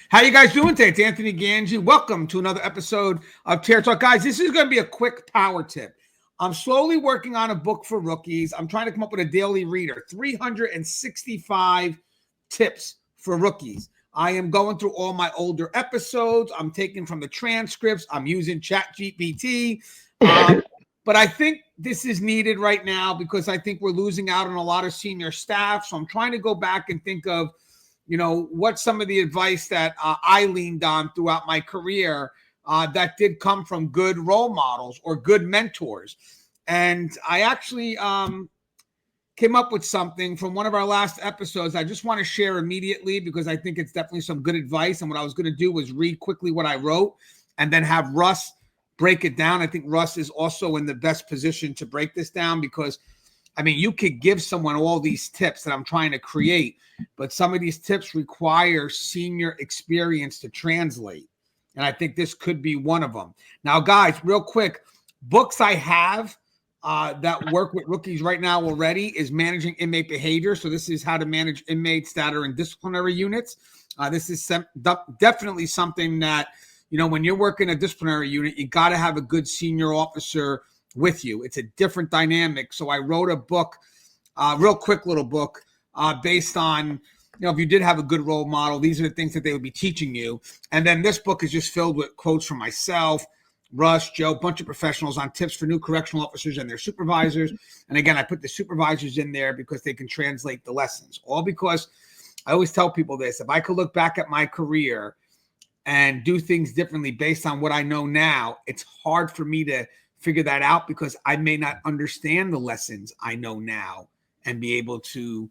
How you guys doing today? It's Anthony Ganji. Welcome to another episode of Chair Talk. Guys, this is going to be a quick power tip. I'm slowly working on a book for rookies. I'm trying to come up with a daily reader, 365 tips for rookies. I am going through all my older episodes. I'm taking from the transcripts. I'm using ChatGPT. But I think this is needed right now because I think we're losing out on a lot of senior staff. So I'm trying to go back and think of, what's some of the advice that I leaned on throughout my career that did come from good role models or good mentors. And I actually came up with something from one of our last episodes I just want to share immediately because I think it's definitely some good advice. And what I was going to do was read quickly what I wrote and then have Russ break it down. I think Russ is also in the best position to break this down because you could give someone all these tips that I'm trying to create, but some of these tips require senior experience to translate. And I think this could be one of them. Now, guys, real quick, books I have that work with rookies right now already is Managing Inmate Behavior. So this is how to manage inmates that are in disciplinary units. This is definitely something that, when you're working a disciplinary unit, you got to have a good senior officer with you. It's a different dynamic. So I wrote a book, real quick little book based on, if you did have a good role model, these are the things that they would be teaching you. And then this book is just filled with quotes from myself, Russ, Joe, a bunch of professionals on tips for new correctional officers and their supervisors. And again, I put the supervisors in there because they can translate the lessons. All because I always tell people this, if I could look back at my career and do things differently based on what I know now, it's hard for me to figure that out because I may not understand the lessons I know now and be able to,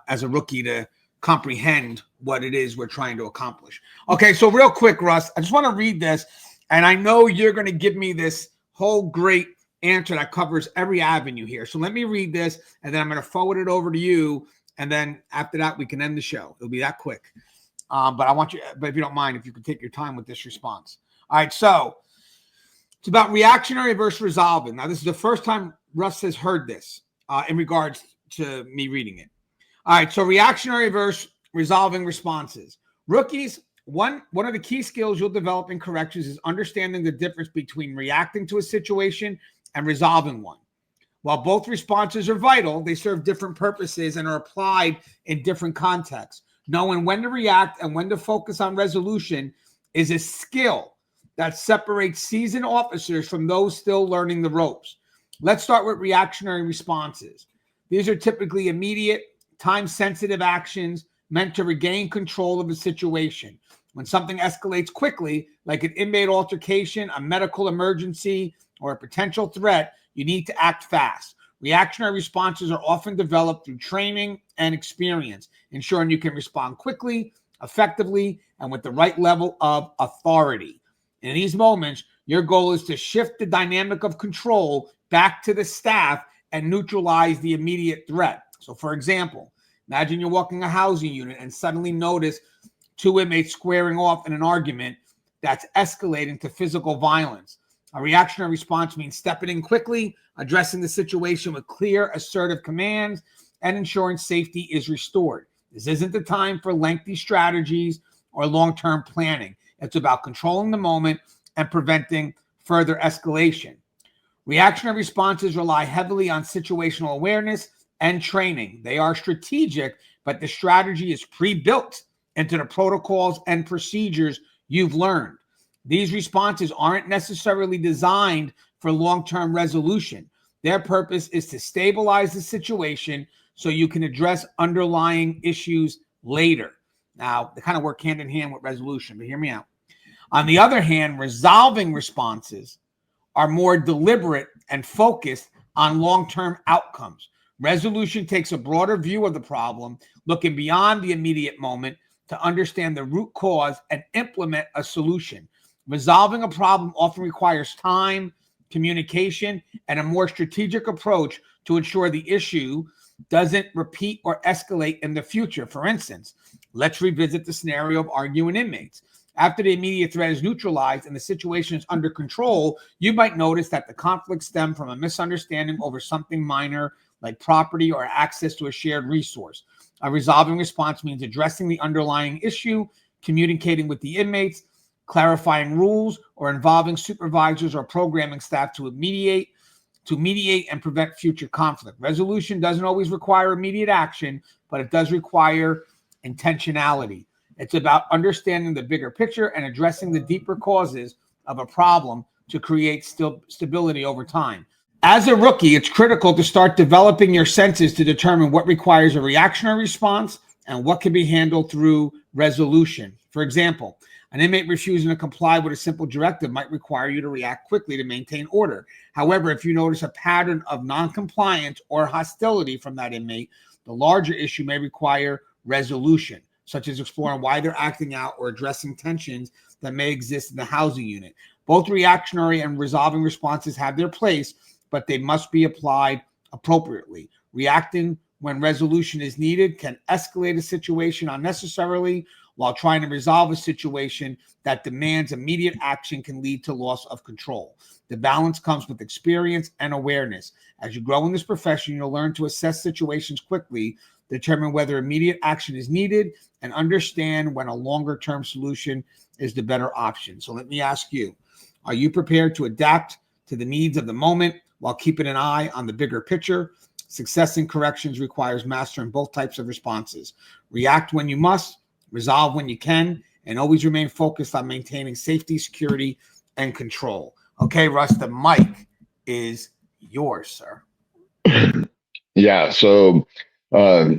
as a rookie, to comprehend what it is we're trying to accomplish. Okay, so real quick, Russ, I just want to read this, and I know you're going to give me this whole great answer that covers every avenue here. So let me read this, and then I'm going to forward it over to you, and then after that, we can end the show. It'll be that quick. But if you don't mind, if you could take your time with this response. All right, so it's about reactionary versus resolving. Now, this is the first time Russ has heard this in regards to me reading it. All right, so reactionary versus resolving responses. Rookies, one of the key skills you'll develop in corrections is understanding the difference between reacting to a situation and resolving one. While both responses are vital, they serve different purposes and are applied in different contexts. Knowing when to react and when to focus on resolution is a skill that separates seasoned officers from those still learning the ropes. Let's start with reactionary responses. These are typically immediate, time-sensitive actions meant to regain control of a situation. When something escalates quickly, like an inmate altercation, a medical emergency, or a potential threat, you need to act fast. Reactionary responses are often developed through training and experience, ensuring you can respond quickly, effectively, and with the right level of authority. In these moments, your goal is to shift the dynamic of control back to the staff and neutralize the immediate threat. So, for example, imagine you're walking a housing unit and suddenly notice two inmates squaring off in an argument that's escalating to physical violence. A reactionary response means stepping in quickly, addressing the situation with clear, assertive commands, and ensuring safety is restored. This isn't the time for lengthy strategies or long-term planning. It's about controlling the moment and preventing further escalation. Reactionary responses rely heavily on situational awareness and training. They are strategic, but the strategy is pre-built into the protocols and procedures you've learned. These responses aren't necessarily designed for long-term resolution. Their purpose is to stabilize the situation so you can address underlying issues later. Now, they kind of work hand in hand with resolution, but hear me out. On the other hand, resolving responses are more deliberate and focused on long-term outcomes. Resolution takes a broader view of the problem, looking beyond the immediate moment to understand the root cause and implement a solution. Resolving a problem often requires time, communication, and a more strategic approach to ensure the issue doesn't repeat or escalate in the future. For instance, let's revisit the scenario of arguing inmates. After the immediate threat is neutralized and the situation is under control, you might notice that the conflict stemmed from a misunderstanding over something minor like property or access to a shared resource. A resolving response means addressing the underlying issue communicating with the inmates, clarifying rules, or involving supervisors or programming staff to mediate and prevent future conflict. Resolution doesn't always require immediate action, but it does require intentionality. It's about understanding the bigger picture and addressing the deeper causes of a problem to create stability over time. As a rookie, it's critical to start developing your senses to determine what requires a reactionary response and what can be handled through resolution. For example, an inmate refusing to comply with a simple directive might require you to react quickly to maintain order. However, if you notice a pattern of noncompliance or hostility from that inmate, the larger issue may require resolution, such as exploring why they're acting out or addressing tensions that may exist in the housing unit. Both reactionary and resolving responses have their place, but they must be applied appropriately. Reacting when resolution is needed can escalate a situation unnecessarily, while trying to resolve a situation that demands immediate action can lead to loss of control. The balance comes with experience and awareness. As you grow in this profession, you'll learn to assess situations quickly, determine whether immediate action is needed, and understand when a longer-term solution is the better option. So let me ask you, are you prepared to adapt to the needs of the moment while keeping an eye on the bigger picture? Success in corrections requires mastering both types of responses. React when you must, resolve when you can, and always remain focused on maintaining safety, security, and control. Okay, Russ, the mic is yours, sir. Yeah. So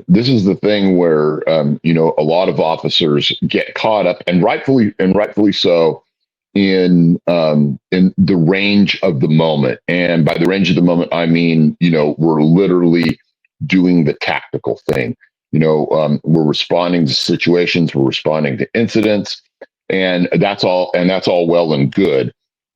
this is the thing where a lot of officers get caught up, and rightfully so, in the range of the moment. And by the range of the moment, I mean, we're literally doing the tactical thing. We're responding to situations, we're responding to incidents, and that's all well and good.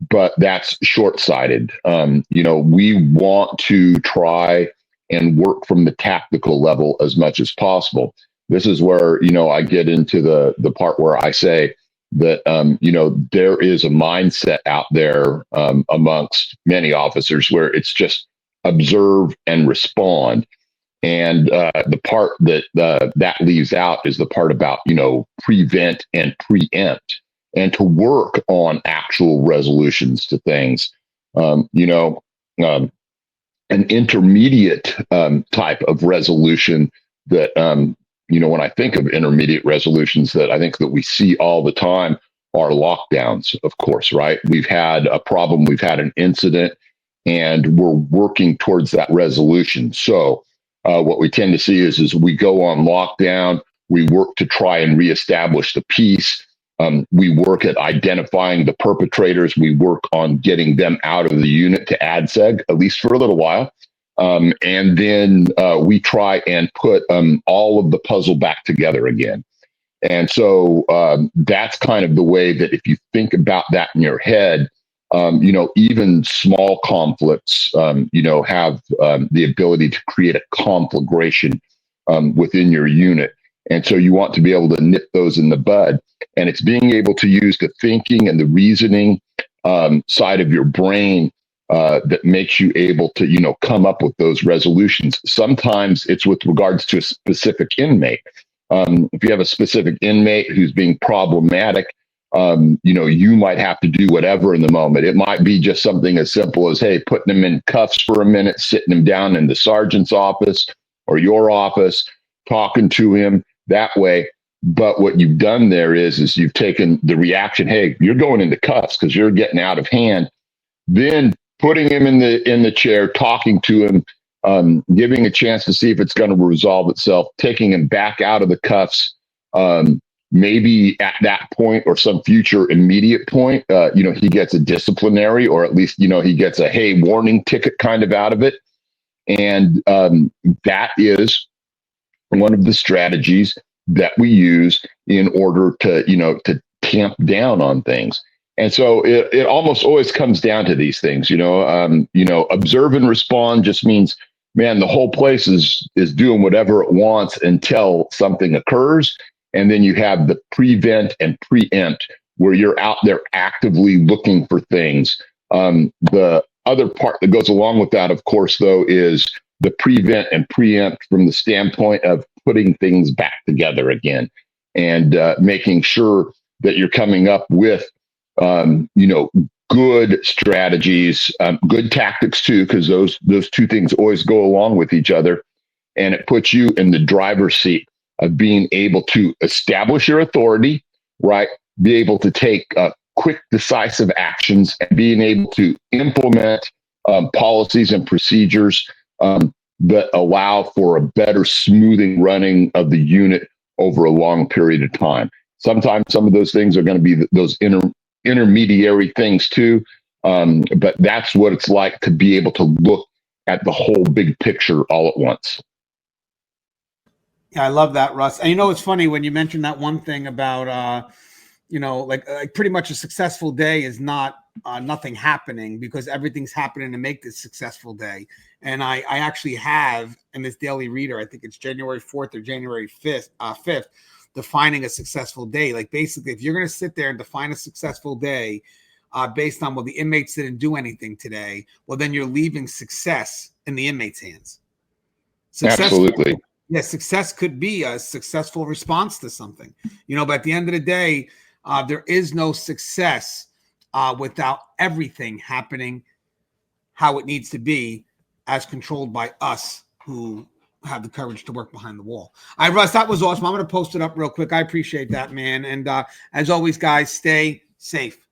But that's short-sighted. We want to try and work from the tactical level as much as possible. This is where, I get into the part where I say that, there is a mindset out there amongst many officers where it's just observe and respond. And the part that leaves out is the part about, prevent and preempt, and to work on actual resolutions to things. An intermediate type of resolution that, when I think of intermediate resolutions that I think that we see all the time are lockdowns, of course, right? We've had a problem, we've had an incident, and we're working towards that resolution. So what we tend to see is we go on lockdown, we work to try and reestablish the peace. We work at identifying the perpetrators. We work on getting them out of the unit to ADSEG, at least for a little while. And then we try and put all of the puzzle back together again. And so that's kind of the way that if you think about that in your head, even small conflicts, have the ability to create a conflagration within your unit. And so you want to be able to nip those in the bud. And it's being able to use the thinking and the reasoning side of your brain that makes you able to, come up with those resolutions. Sometimes it's with regards to a specific inmate. If you have a specific inmate who's being problematic, you might have to do whatever in the moment. It might be just something as simple as, hey, putting them in cuffs for a minute, sitting them down in the sergeant's office or your office, talking to him that way. But what you've done there is you've taken the reaction, hey, you're going into cuffs because you're getting out of hand. Then putting him in the chair, talking to him, giving a chance to see if it's going to resolve itself, taking him back out of the cuffs. Maybe at that point or some future immediate point, he gets a disciplinary, or at least, he gets a, hey, warning ticket kind of out of it. And that is one of the strategies that we use in order to tamp down on things. And so it almost always comes down to these things, observe and respond just means, man, the whole place is doing whatever it wants until something occurs. And then you have the prevent and preempt, where you're out there actively looking for things. The other part that goes along with that, of course, though, is the prevent and preempt from the standpoint of putting things back together again. and making sure that you're coming up with, good strategies, good tactics too, because those two things always go along with each other. And it puts you in the driver's seat of being able to establish your authority, right? Be able to take quick, decisive actions, and being able to implement policies and procedures that allow for a better smoothing running of the unit over a long period of time. Sometimes some of those things are going to be those intermediary things too, but that's what it's like to be able to look at the whole big picture all at once. Yeah, I love that, Russ. And it's funny when you mentioned that one thing about like pretty much a successful day is not nothing happening, because everything's happening to make this successful day. And I actually have in this daily reader, I think it's January 4th or January 5th, defining a successful day. Like basically, if you're going to sit there and define a successful day based on, well, the inmates didn't do anything today, well, then you're leaving success in the inmates' hands. Absolutely. Yeah, success could be a successful response to something, but at the end of the day, there is no success without everything happening how it needs to be, as controlled by us who have the courage to work behind the wall. All right, Russ, that was awesome. I'm going to post it up real quick. I appreciate that, man. And as always, guys, stay safe.